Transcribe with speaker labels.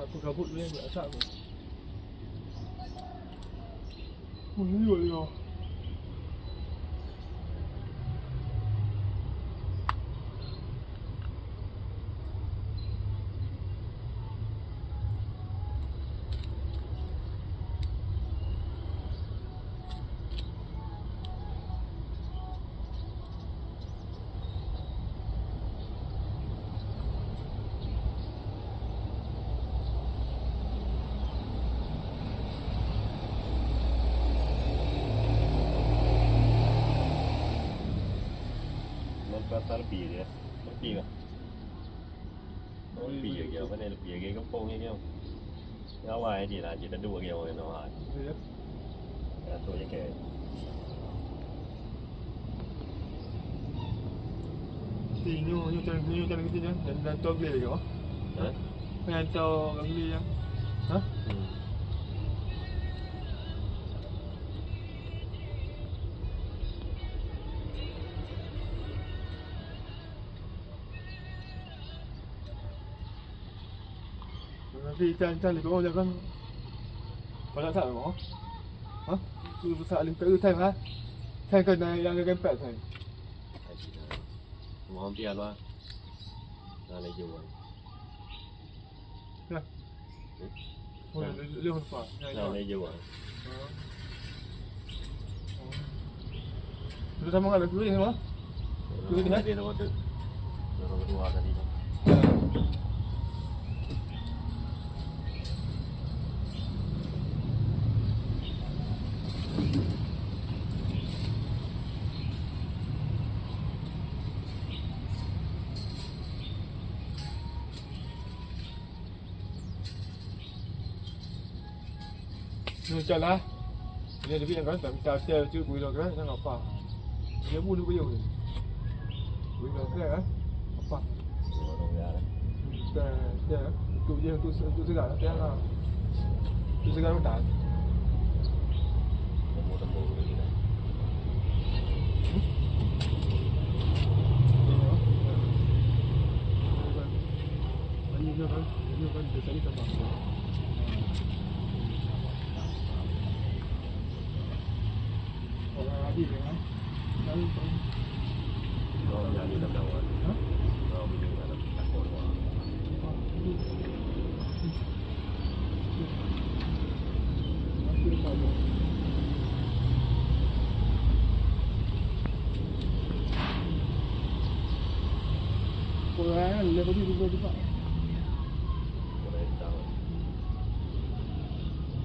Speaker 1: Aku gabut ni buat asap aku. Lihat dia.
Speaker 2: Pasal lebih dia. Lebih kan? Lebih lagi apa ni? Lebih lagi kampung ni dia. Awal dia lah, dia dua lagi orang awal.
Speaker 1: Ya.
Speaker 2: Tu je ke.
Speaker 1: Tinyu jalan ke sini dan tu beli lagi oh.
Speaker 2: Ha?
Speaker 1: Pengen tahu beli yang. Ha? Nanti ikan lebih banyak kan. Kalau tak mau. Ha? Tu besar lebih kat time ha. Time kan yang kempet time.
Speaker 2: Mau hampir lah. Dah lagi jual.
Speaker 1: Ya. Boleh dia lupa.
Speaker 2: Dah lagi jual.
Speaker 1: Itu sama kan tu ni semua. Tu ni ha.
Speaker 2: Dia tu tu. Orang dua tadi tu.
Speaker 1: Ni jalan. Dia lebih kan tak minta sel je boleh kan tak apa. Dia pun boleh boleh. Boleh kan? Apa?
Speaker 2: Orang dia lah.
Speaker 1: Ya. Tu segala tengah. Tu segala tak.
Speaker 2: Temu lagi dah.
Speaker 1: Ini kan desa ni tak apa. Lagi kan?
Speaker 2: Oh, jadi dah kawan.
Speaker 1: Ha?
Speaker 2: Oh, bila ada takut orang.
Speaker 1: Orang lepas tu juga